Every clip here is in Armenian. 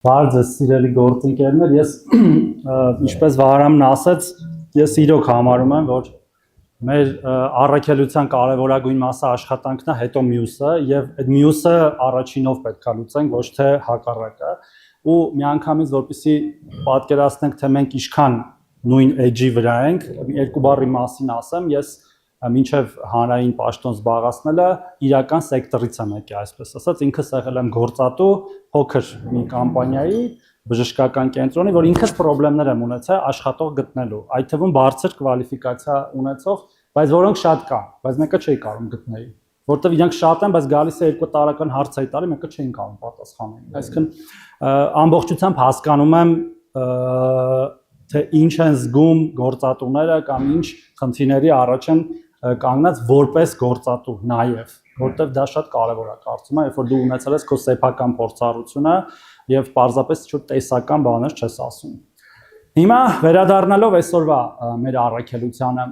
Բարձր սիրելի գործընկերներ, ես ինչպես Վահրամն ասաց, ես իրոք համարում եմ, որ մեր առաքելության կարևորագույն մասը աշխատանքն է, հետո մյուսը, եւ այդ մյուսը առաջինով պետք է լուծենք, ոչ թե հակառակը։ Ու միանգամից որպեսզի պատկերացնենք, թե մենք ինչքան նույն edge-ի վրա ենք, երկու բառի մասին ասեմ, ես մինչև հանրային պաշտոն զբաղացնելը իրական սեկտորից եմ եկել, այսպես ասած, ինքս եղել եմ գործատու փոքր մի կամպանիայի, բժշկական կենտրոնի, որ ինքս խնդիրներ եմ ունեցել աշխատող գտնելու, այդ թվում բարձր կվալիֆիկացիա ունեցող, բայց որոնք շատ կան, բայց մեկը չի կարող գտնել, որտեղ իրանք շատ են, բայց գալիս է 2 տարեկան հարց է տալի, մեկը չէին կարող պատասխանել։ Այսինքն ամբողջությամբ հասկանում եմ, թե ինչ են զգում գործատուները կամ ինչ խնդիրների առաջ են կանգնած որպես գործատու նաև, որտեղ դա շատ կարևոր է, կարծում եմ, երբ որ դու ունեցել ես քո սեփական փորձառությունը եւ պարզապես ինչ-որ տեսական բաներ չես ասում։ Հիմա վերադառնալով այսօրվա մեր առաքելությանը,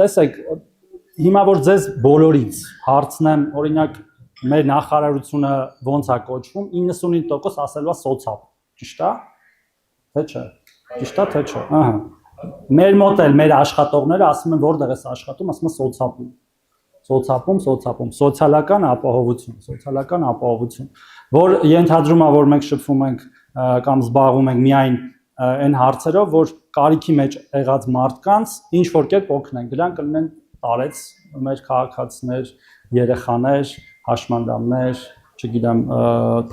տեսեք, հիմա որ ձեզ բոլորից հարցնեմ, օրինակ մեր նախարարությունը ոնց է կոչվում, 99% ասելու է սոցապ, ճիշտ է, թե չէ։ Ճիշտ է, թե չէ։ Ահա։ Մեր մոտ էլ մեր աշխատողները ասում են որտեղ ես աշխատում, ասում են սոցապում։ Սոցապում, սոցիալական ապահովություն, որ ենթադրում է, որ մենք շփվում ենք կամ զբաղվում ենք միայն այն հարցերով, որ կարիքի մեջ եղած մարդկանց ինչ որ կերպ օգնենք, դրանք կլինեն տարեց մեր քաղաքացիներ, երեխաներ, հաշմանդամներ, չգիտեմ,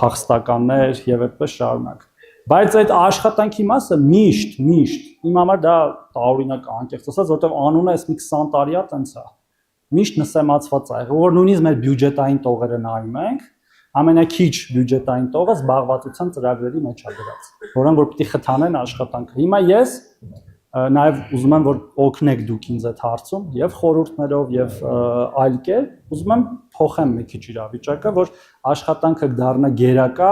փախստականներ եւ այդպես շարունակ։ Բայց այդ աշխատանքի մասը միշտ իմ համար դա տարօրինակ է, անկեղծ ասած, որտեղ անունը էս մի 20 տարի է տենց է։ Միշտ նսեմացված է, որ նույնիսկ մեր բյուջետային տողերը նայում ենք, ամենաքիչ բյուջետային տողը զբաղվածության ծրագրերի մեջ է գրած, որոնք որ պիտի խթանեն աշխատանքը։ Հիմա ես նաև ուզում եմ, որ օգնեք դուք ինձ այդ հարցում եւ խորհուրդներով եւ այլ կերպ, ուզում եմ փոխեմ մի քիչ իրավիճակը, որ աշխատանքը դառնա գերակա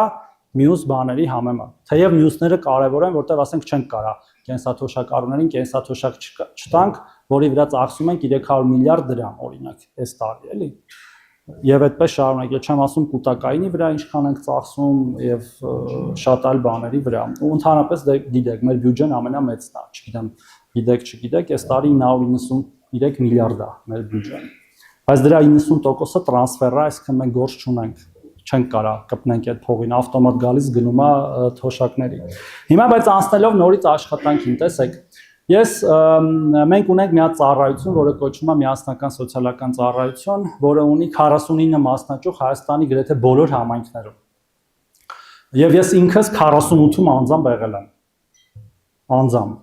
մյուս բաների համեմատ։ Թեև մյուսները կարևոր են, որտեղ ասենք չենք կարա կենսաթոշակառուներին կենսաթոշակ չտանք, որի վրա ծախսում ենք 300 միլիարդ դրամ, օրինակ, այս տարի, էլի։ Եվ այդպես շարունակ, ես չեմ ասում կൂട്ടակայինի վրա ինչքան ենք ծախսում եւ շատ այլ բաների վրա։ Ու ընդհանրապես գիտեք, մեր բյուջեն ամենամեծն է, չգիտեմ, գիտեք, այս տարի 993 միլիարդ է մեր բյուջեն։ Բայց դրա 90%-ը տրանսֆեր է, այսինքն մենք գործ չունենք, չենք կարա կպնենք այդ փողին, ավտոմատ գալիս գնում է թոշակների։ Հիմա բայց անցնելով նորից աշխատանքին, տեսեք, մենք ունենք մի հատ ծառայություն, որը կոչվում է միասնական սոցիալական ծառայություն, որը ունի 49 մասնաճյուղ Հայաստանի գրեթե բոլոր համայնքներում։ Եվ ես ինքս 48-ում անձամբ եղել եմ։ Անձամբ։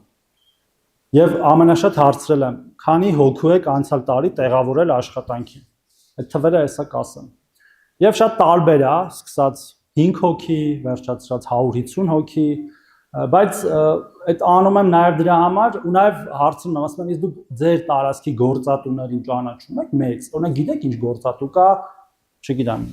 Եվ ամենաշատ հարցրել եմ, քանի հոգու եք անցյալ տարի տեղավորել աշխատանքի։ Այդ թվերը հեսա կասեմ։ Եվ շատ տարբեր է, սկսած 5 հոգի, վերջացրած 150 հոգի, բայց այդ անում եմ նաև դրա համար ու նաև հարցնում եմ, ասում եմ, իսկ դուք ձեր տարածքի գործատուներին ճանաչում եք մեծ, օրինակ գիտեք ինչ գործատու կա, չգիտեմ,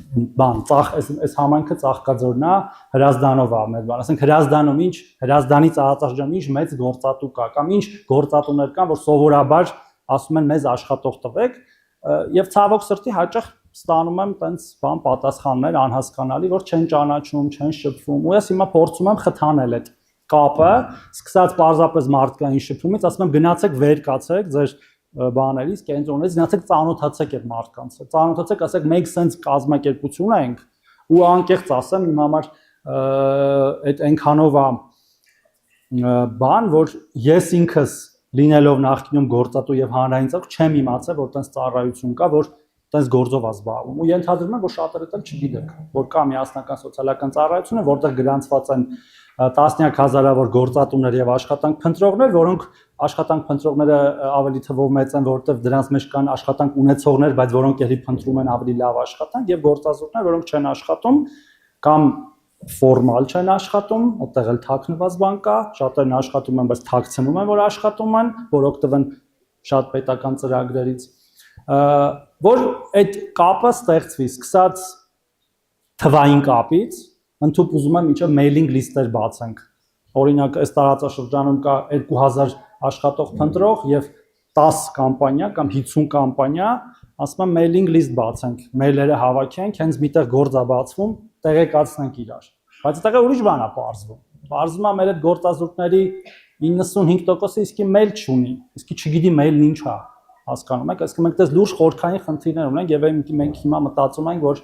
բան, այս համայնքը Ծաղկաձորն է, Հրազդանով է մեր բան, ասենք Հրազդանում ինչ, Հրազդանի Ծաղկաձորում ինչ մեծ գործատու կա, կամ ինչ գործատուներ կան, որ սովորաբար ասում են մեզ աշխատող տվեք, եւ ցավոք սրտի հաճախ ստանում եմ տենց բան պատասխաններ անհասկանալի, որ չեն ճանաչում, չեն շփվում, ու ես հիմա փորձում եմ խթանել այդ կապը, սկսած պարզապես մարդկային շփումից, ասում եմ գնացեք վեր կացեք ձեր բաներից, կենտրոններից, գնացեք ծանոթացեք այդ մարդկանց, ծանոթացեք, ասեք մենք սենց կազմակերպություն ենք, ու անկեղծ ասեմ, իմ համար այդ այնքանով է բան, որ ես ինքս լինելով նախկինում գործատու եւ հանրային ծառայ չեմ իմացել, որ տենց ծառայություն կա, որ տես գործով ազբաղվում ու ենթադրում եմ, որ շատերը էլ չգիտեք, որ կա միասնական սոցիալական ծառայությունը, որտեղ գրանցված են տասնյակ հազարավոր գործատուներ եւ աշխատանք փնտրողներ, որոնք աշխատանք փնտրողները ավելի թվով մեծ են, որտեղ դրանց մեջ կան աշխատանք ունեցողներ, բայց որոնք ելի փնտրում են ավելի լավ աշխատանք եւ գործազուրկներ, որոնք չեն աշխատում կամ ֆորմալ չեն աշխատում, այդտեղ էլ թաքնված բան կա, շատերն աշխատում են, բայց թաքցնում են, որ աշխատում են, որ օգտվեն շատ պետական ծրագրերից, որ այդ կապը ստեղծվի, սկսած թվային կապից, ընդհուպ ուզում եմ մինչև մեյլինգ լիստեր բացենք, օրինակ այս տարածաշրջանում կա 2000 աշխատող փնտրող եւ 10 կամպանիա կամ 50 կամպանիա, ասում եմ մեյլինգ լիստ բացենք, մեյլերը հավաքենք, հենց միտեղ գործ է բացվում, տեղեկացնենք իրար։ բայց այդտեղ ուրիշ բան է բարձվում։ Բարձվում է մեր այդ գործազուրկների 95%-ը իսկի մեյլ չունի, իսկի չգիտի մեյլն ինչ է, հասկանում եք, այսինքն մենք դες լուրջ խորքային խնդիրներ ունենք եւ մենք հիմա մտածում ենք, որ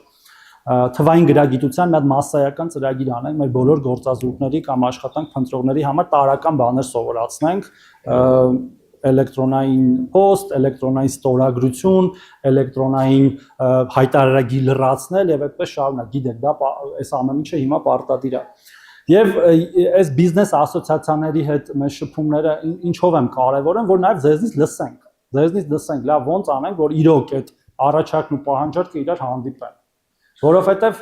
թվային գրագիտության մի հատ մասսայական ծրագիր անենք մեր բոլոր գործազուրկների կամ աշխատանք փնտրողների համար տարական բաներ սովորացնենք, էլեկտրոնային post, էլեկտրոնային ստորագրություն, էլեկտրոնային հայտարարագիր լրացնել եւ այդպես շարունակ, գիտեք, դա այս ամեն ինչը հիմա պարտադիր է։ Եվ այս բիզնես ասոցիացիաների հետ մեր շփումները ինչով եմ կարևոր են, որ նաև ձեզնից լսենք, լավ ոնց անենք, որ իրոք այդ առաջարկն ու պահանջարկը իրար հանդիպեն։ Որովհետև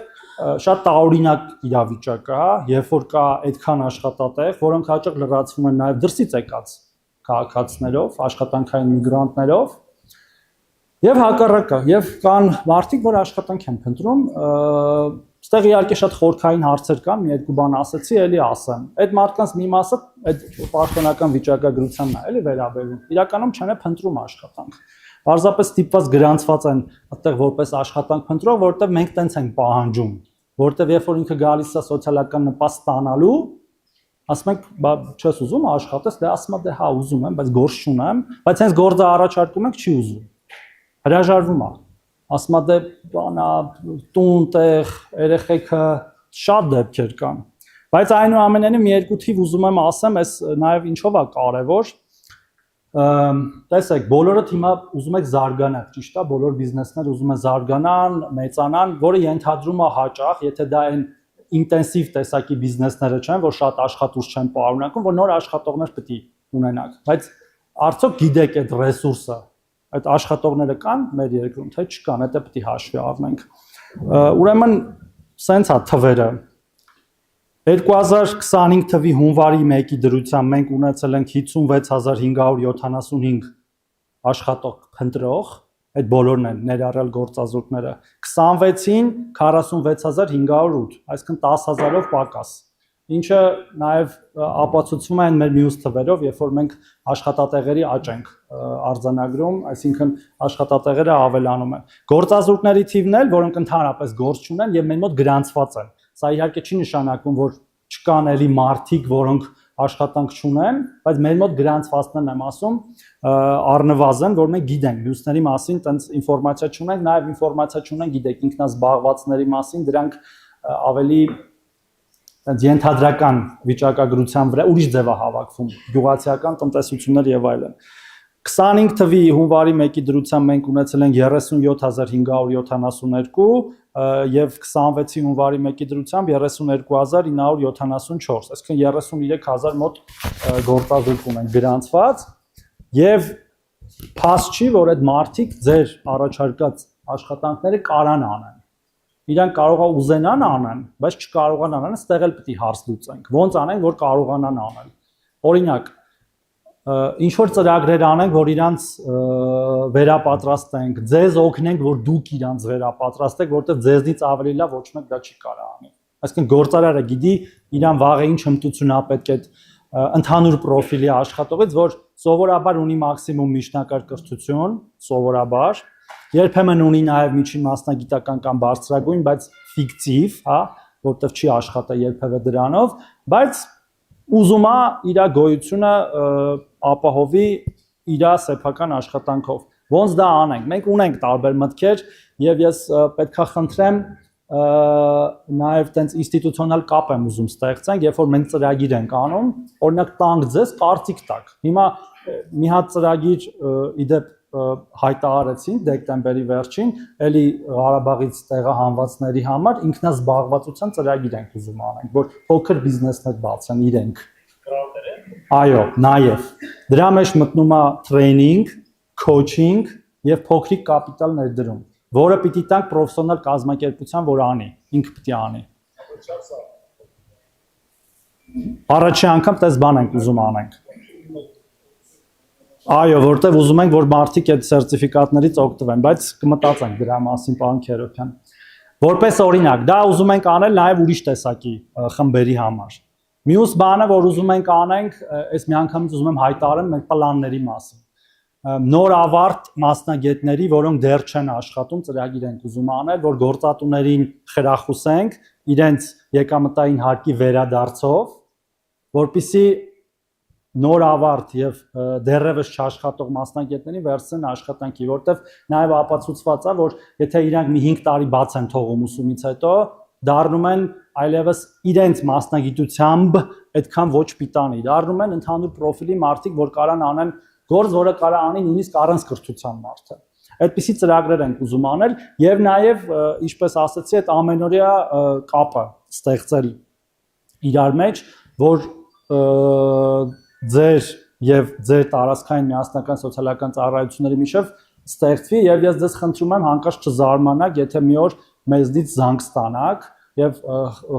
շատ տարօրինակ իրավիճակ է, երբ որ կա այդքան աշխատատեղ, որոնք հաճախ լրացվում են նաև դրսից եկած քաղաքացիներով, աշխատանքային միգրանտներով, եւ հակառակը, եւ կան մարդիկ, որ աշխատանք են փնտրում, Ստեղ իհարկե շատ խորքային հարցեր կան, մի երկու բան ասացի, էլի ասեմ։ Այդ մարդկանց մի մասը այդ պաշտոնական վիճակագրությանն է, էլի վերաբերում։ Իրականում չեն փնտրում աշխատանք։ Պարզապես ստիպված գրանցված են այդտեղ որպես աշխատանք փնտրող, որովհետև մենք տենց ենք պահանջում, որովհետև երբ որ ինքը գալիս է սոցիալական նպաստ ստանալու, ասում ենք, բա չես ուզում աշխատես, դե ասում է, դե հա ուզում եմ, բայց գործ չունեմ, բայց հենց գործը առաջարկում եք, չի ուզում։ Հրաժարվում է։ Ասում է դե բանա տուն տեղ երեխեքը շատ դեպքեր կան բայց այնուամենայնիվ մի երկու թիվ ուզում եմ ասեմ այս նաև ինչով է կարևոր տեսեք բոլորը հիմա ուզում եք զարգանալ ճիշտ է բոլոր բիզնեսները ուզում են զարգանան մեծանան որը ենթադրում է հաճախ եթե դա այն ինտենսիվ տեսակի բիզնեսները չեն որ շատ աշխատուժ չեն պարունակում որ նոր աշխատողներ պետք է ունենաք բայց արդյոք գիտեք այդ ռեսուրսը այդ աշխատողները կան մեր երկրում, թե չկան, դա պետք է հաշվի առնենք։ Ուրեմն, սենց է թվերը։ 2025 թվի հունվարի 1-ի դրությամբ մենք ունեցել ենք 56575 աշխատող փնտրող, այդ բոլորն են ներառյալ գործազուրկները, 26-ին 46508, այսինքն 10000-ով պակաս։ Ինչը նաև ապացուցվում է այն մեր մյուս թվերով, երբ որ մենք աշխատատեղերի աճ ենք արձանագրում, այսինքն աշխատատեղերը ավելանում են։ Գործազուրկների թիվն էլ, որոնք ընդհանրապես գործ չունեն եւ մեր մոտ գրանցված են։ Սա իհարկե չի նշանակում, որ չկան էլի մարդիկ, որոնք աշխատանք չունեն, բայց մեր մոտ գրանցվածներն եմ ասում, առնվազն, որ մենք գիտենք մյուսների մասին, տենց ինֆորմացիա չունենք, նաև ինֆորմացիա չունենք, գիտեք ինքնազբաղվածների մասին, դրանք ավելի ենթադրական վիճակագրության վրա ուրիշ ձև է հավաքվում գյուղացիական տնտեսություններ եւ այլն 25 թվի հունվարի 1-ի դրությամբ մենք ունեցել ենք 37572 եւ 26-ի հունվարի 1-ի դրությամբ 32974 այսինքն 33000 մոտ գործազուրկ ունենք գրանցված եւ փաստ չի որ այդ մարդիկ ձեր առաջարկած աշխատանքները կարան անեն Իրանք կարող է ուզենան անեն, բայց չկարողանան անեն, ստեղ էլ պետք է հարց լուծենք։ Ոնց անենք, որ կարողանան անել։ Օրինակ, ինչ որ ծրագրեր անենք, որ իրանց վերապատրաստենք, ձեզ օգնենք, որ դուք իրանց վերապատրաստեք, որտեղ ձեզնից ավելի լավ ոչ մեկ դա չի կարող անել։ Այսինքն գործարարը գիտի իրան վաղը ինչ հմտություն է պետք է ընդհանուր պրոֆիլի աշխատողից, որ սովորաբար ունի մաքսիմում միջնակարգ կրթություն, սովորաբար Երբեմն ունի նաև միջին մասնագիտական կամ բարձրագույն, բայց ֆիկտիվ, հա, որտեղ չի աշխատել երբևէ դրանով, բայց ուզում է իր գոյությունը ապահովի իր սեփական աշխատանքով։ Ոնց դա անենք։ Մենք ունենք տարբեր մտքեր եւ ես պետքա խնդրեմ նաև տենց ինստիտուցիոնալ կապ եմ ուզում ստեղծենք, երբ որ մենք ծրագիր ենք անում, օրինակ տանք ձեզ կարծիք տակ։ Հիմա մի հատ ծրագիր իդեպ հայտարարեցին դեկտեմբերի վերջին, էլի Ղարաբաղից տեղահանվածների համար ինքնազբաղվածության ծրագիր ենք ուզում անենք, որ փոքր բիզնեսներ բացեն իրենք։ Այո, նաև։ Դրա մեջ մտնում է տրեյնինգ, քոչինգ եւ փոքրիկ կապիտալ ներդրում, որը պիտի տանք պրոֆեսիոնալ կազմակերպության, որ անի, ինքը պիտի անի։ Առաջի անգամ տես բան ենք ուզում անենք։ Այո, որտեվ ուզում ենք, որ մարդիկ այդ սերտիֆիկատներից օգտվեն, բայց կմտածենք դրա մասին, պարոն Քերոբյան։ Որպես օրինակ, դա ուզում ենք անել նաև ուրիշ տեսակի խմբերի համար։ Մյուս բանը, որ ուզում ենք անենք, այս միանգամից ուզում եմ հայտարարեմ մեր պլանների մասին։ նոր ավարտ մասնագետների, որոնք դեռ չեն աշխատում, ծրագիր են ուզում անել, որ գործատուներին խրախուսենք իրենց եկամտային հարկի վերադարձով, որպեսզի նոր ավարտ եւ դեռևս չաշխատող մասնագետներին վերցնեն աշխատանքի, որտեվ նաեւ ապացուցված է, որ եթե իրանք մի 5 տարի բաց են թողում ուսումից հետո, դառնում են այլևս իրենց մասնագիտությամբ այդքան ոչ պիտանի, դառնում են ընդհանուր պրոֆիլի մարդիկ, որ կարան անեն գործ, որը կարա անի նույնիսկ առանց կրթության մարդը։ Այդպիսի ծրագրեր ենք ուզում անել եւ նաեւ, ինչպես ասացի, այդ ամենօրյա կապը ստեղծել իրար մեջ, որ ձեր տարածքային միասնական սոցիալական ծառայությունների միջև ստեղծվի եւ ես ձեզ խնդրում եմ հանկարծ չզարմանաք, եթե մի օր մեզնից զանգ ստանաք եւ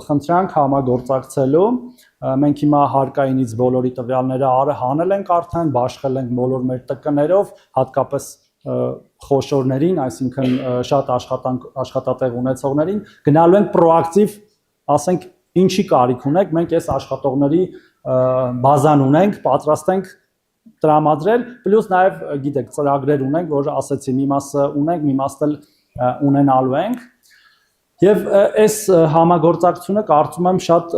խնդրանք համագործակցելու մենք հիմա հարկայինից բոլորի տվյալները հանել ենք արդեն, բաշխել ենք բոլոր մեր տկներով, հատկապես խոշորներին, այսինքն շատ աշխատատեղ ունեցողներին, գնալու ենք պրոակտիվ, ասենք, ինչի կարիք ունեք, մենք այս աշխատողների բազան ունենք, պատրաստ ենք տրամադրել, պլյուս նաև գիտեք, ծրագրեր ունենք, որ ասեցի, մի մասը ունենք, մի մասը ունենալու ենք։ Եվ այս համագործակցությունը կարծում եմ շատ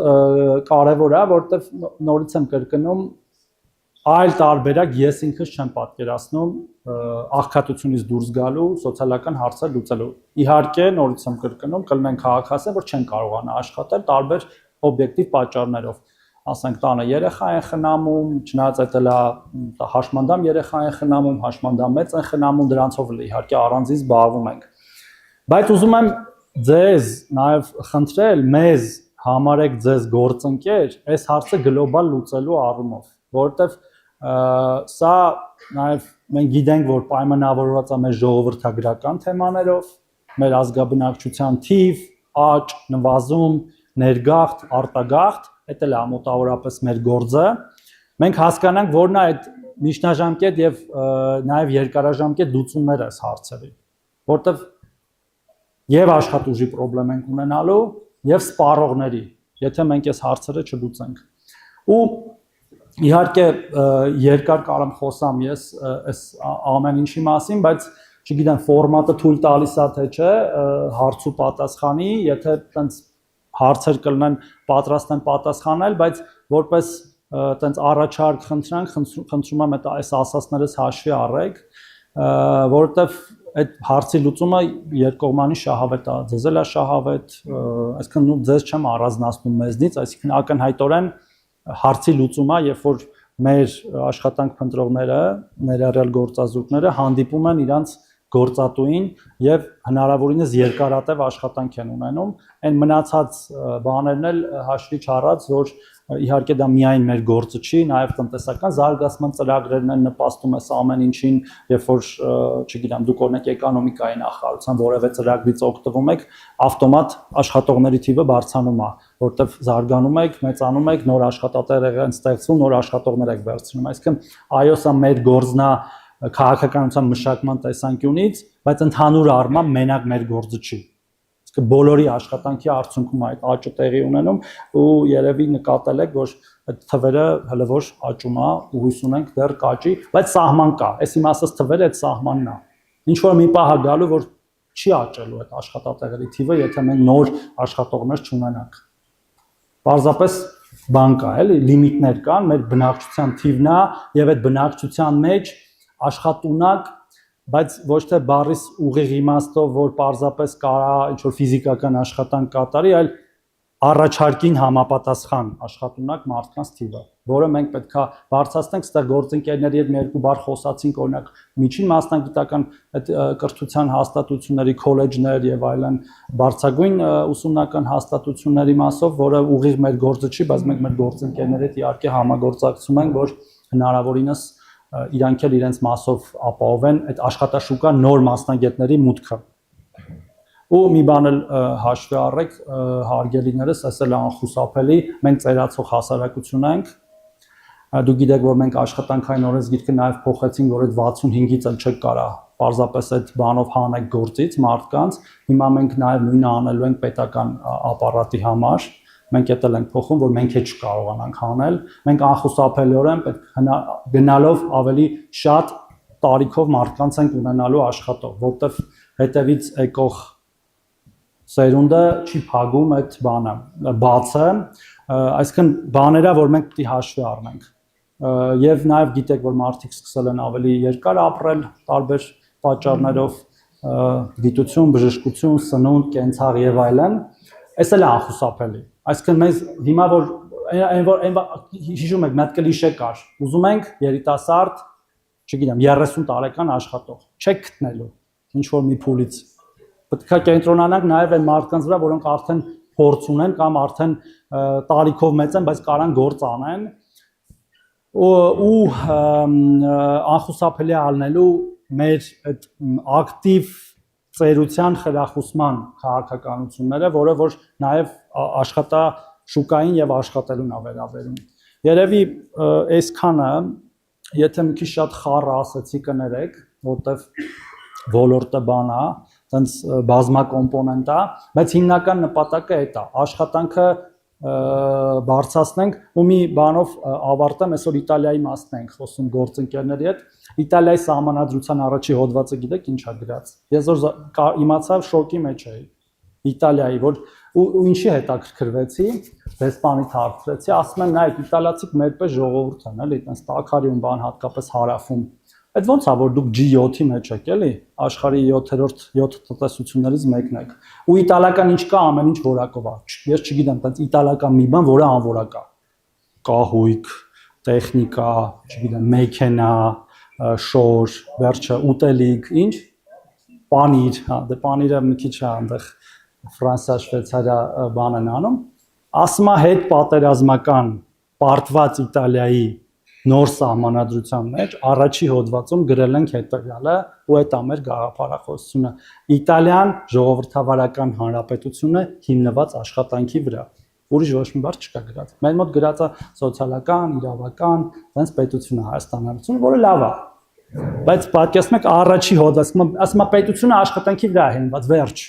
կարևոր է, որտեղ նորից եմ կրկնում, այլ տարբերակ ես ինքս չեմ պատկերացնում աղքատությունից դուրս գալու, սոցիալական հարցեր լուծելու։ Իհարկե, նորից եմ կրկնում, կլինեն քաղաքացիներ, որ չեն կարողանա աշխատել տարբեր օբյեկտիվ պատճառներով։ Ասենք տանը երեխա են խնամում, չնայած այդ էլ հաշմանդամ երեխա են խնամում, հաշմանդամ մեծ են խնամում, դրանցով իհարկե առանձին զբաղվում ենք։ Բայց ուզում եմ ձեզ նաև խնդրել, մեզ համարեք ձեզ գործընկեր այս հարցը գլոբալ լուծելու առումով, որովհետև սա նաև մենք գիտենք, որ պայմանավորված է մեր ժողովրդագրական թեմաներով, մեր ազգաբնակչության թիվ, աճ, նվազում, ներգաղթ, արտագաղթ, դա էլ է մոտավորապես մեր գործը։ Մենք հասկանանք, որն է այդ միջնաժամկետ եւ նաև երկարաժամկետ լուծումները այս հարցերի, որտեղ եւ աշխատուժի խնդրեմ ենք ունենալու եւ սպառողների, եթե մենք այս հարցերը չլուծենք։ Ու իհարկե երկար կարամ խոսամ ես այս ամեն ինչի մասին, բայց չգիտեմ ֆորմատը թույլ տալիս է թե չէ, հարց ու պատասխանի, եթե տենց հարցեր կլինեն պատրաստ են պատասխանել, բայց որպես տենց առաջարկ խնդրում եմ այս ասածներս հաշվի առեք, որովհետև այդ հարցի լուծումը երկկողմանի շահավետ է, ձեզ էլ է շահավետ, այսինքն ձեզ չեմ առանձնացնում մեզնից, այսինքն ակնհայտորեն հարցի լուծումը, երբ որ մեր աշխատանք փնտրողները, ներառյալ գործազուրկները հանդիպում են իրանց գործատուին եւ հնարավորինս երկարատև աշխատանք են ունենում, այն մնացած բաներն էլ հաշվի չառած, որ իհարկե դա միայն մեր գործը չի, նաև տնտեսական զարգացման ծրագրերն են նպաստում այս ամեն ինչին, երբ որ, չգիտեմ, դուք օրինակ էկոնոմիկայի նախարարության որևէ ծրագրից օգտվում եք, ավտոմատ աշխատողների թիվը բարձրանում է, որտեղ զարգանում եք, մեծանում եք, նոր աշխատատեղեր են ստեղծվում, նոր աշխատողներ եք վերցնում, այսինքն այո, սա մեր գործն է քաղաքականության մշակման տեսանկյունից, բայց ընդհանուր առմամբ մենակ մեր գործը չի։ Իսկ բոլորի աշխատանքի արդյունքում այդ աճը տեղի ունենում ու երևի նկատել եք, որ այդ թվերը հələ որ աճում է, ու հույս ունենք դեռ կաճի, բայց սահման կա։ Այս իմ ասած թվերը այդ սահմանն է։ Ինչ որ մի պահ է գալու, որ չի աճելու այդ աշխատատեղերի թիվը, եթե մենք նոր աշխատողներ չունենանք։ Պարզապես բան կա, էլի, լիմիտներ կան, մեր բնակչության թիվն է եւ այդ բնակչության մեջ աշխատունակ, բայց ոչ թե բառիս ուղիղ իմաստով, որ պարզապես կարա ինչ-որ ֆիզիկական աշխատանք կատարի, այլ առաջարկին համապատասխան աշխատունակ մարդկանց թիվը, որը մենք պետքա բարձրացնենք, ստեղ գործընկերների հետ մի երկու բառ խոսացինք, օրինակ միջին մասնագիտական այդ կրթության հաստատությունների, քոլեջներ եւ այլն բարձրագույն ուսումնական հաստատությունների մասով, որը ուղիղ մեր գործը չի, բայց մենք մեր գործընկերների հետ իհարկե համագործակցում ենք, որ հնարավորինս իրանք էլ իրենց մասով ապահովեն այդ աշխատաշուկա նոր մասնագետների մուտքը։ Ու մի բան էլ հաշվի առեք, հարգելիներս, այս էլ անխուսափելի, մենք ծերացող հասարակություն ենք։ Դուք գիտեք, որ մենք աշխատանքային օրենսգիրքը նաև փոխեցինք, որ այդ 65-ից էլ չեք կարա պարզապես այդ բանով հանեք գործից մարդկանց։ Հիմա մենք նաև նույնը անելու ենք պետական ապարատի համար։ Մենք էլ ենք փոխում, որ մենք էլ չկարողանանք հանել։ Մենք անխուսափելիորեն պետք գնալով ավելի շատ տարիքով մարդկանց ենք ունենալու աշխատող, որտեվ հետևից եկող սերունդը չի փակում այդ բանը, բացը, այսինքն բաներա, որ մենք պետք է հաշվի առնենք։ Եվ նաև գիտեք, որ մարդիկ սկսել են ավելի երկար ապրել տարբեր պատճառներով, գիտություն, բժշկություն, սնունդ, կենցաղ եւ այլն, այս էլ է անխուսափելի։ Այսինքն մեզ հիմա որ հիշում եք, մեկ կլիշե կար, ուզում ենք երիտասարդ, չգիտեմ, 30 տարեկան աշխատող, չեք գտնելու ինչ որ մի փուլից։ Պետք է կենտրոնանանք նաև այն մարդկանց վրա, որոնք արդեն փորձ ունեն կամ արդեն տարիքով մեծ են, բայց կարան գործ անեն ու անխուսափելի ալնելու մեր այդ ակտիվ ծերության խրախուսման քաղաքականությունները, որը որ նաև աշխատաշուկային եւ աշխատելուն է վերաբերում։ Երևի այսքանը, եթե մի քիչ շատ խառը ասեցի կներեք, որտեվ ոլորտը բան է, տենց բազմակոմպոնենտ է, բայց հիմնական նպատակը այդ է, աշխատանքը բարձրացնենք ու մի բանով ավարտեմ, այսօր Իտալիայի մասն ենք խոսում գործընկերների հետ։ Իտալիայի սահմանադրության առաջի հոդվածը գիտեք ինչ է գրած։ Ես որ իմացա շոկի մեջ էի։ Իտալիայի, որ ու ինչի հետաքրքրվեցի, դեսպանից հարցրեցի, ասում են, նայեք, իտալացիք մեր պես ժողովուրդ են, էլի, այտենց տաքարյուն բան, հատկապես հարավում։ Այդ ոնց է, որ դուք G7-ի մեջ եք, էլի, աշխարհի 7 տնտեսություններից մեկն եք։ Ու իտալական ինչ կա, ամեն ինչ որակով է։ Ես չգիտեմ, այտենց իտալական մի բան, որը անորակ է։ Կահույք, տեխնիկա, չգիտեմ, մեքենա, շոր, վերջը ուտելիք, ինչ պանիր, հա, դե պանիրը մի քիչ է այնտեղ Ֆրանսիա, Շվեյցարիա բան են անում, ասում է հետ պատերազմական պարտված Իտալիայի նոր սահմանադրության մեջ առաջի հոդվածում գրել ենք հետևյալը, ու այդ է մեր գաղափարախոսությունը։ Իտալիան ժողովրդավարական հանրապետությունը հիմնված աշխատանքի վրա։ Ուրիշ ոչ մի բառ չկա գրած։ Մեր մոտ գրած է սոցիալական, իրավական, այնպես պետությունը, Հայաստան Հանրապետությունը, որը լավ է։ Բայց պատկերացնում եք առաջի հոդվածում ասում է պետությունը աշխատանքի վրա է հիմնված, վերջ։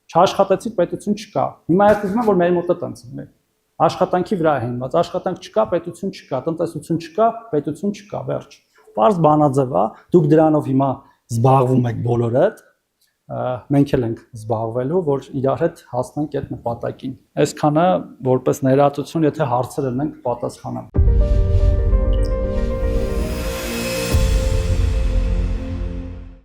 Չաշխատեցիք, պետություն չկա։ Հիմա ես ուզում եմ, որ մեր մոտ է տենց լինի։ Աշխատանքի վրա է հիմնված, աշխատանք չկա, պետություն չկա, տնտեսություն չկա, պետություն չկա, վերջ։ Պարզ բանաձև է, դուք դրանով հիմա զբաղվում եք բոլորդ, մենք էլ ենք զբաղվելու, որ իրար հետ հասնենք այդ նպատակին։ Այսքանը որպես ներածություն, եթե հարցեր ունենք, պատասխանեմ։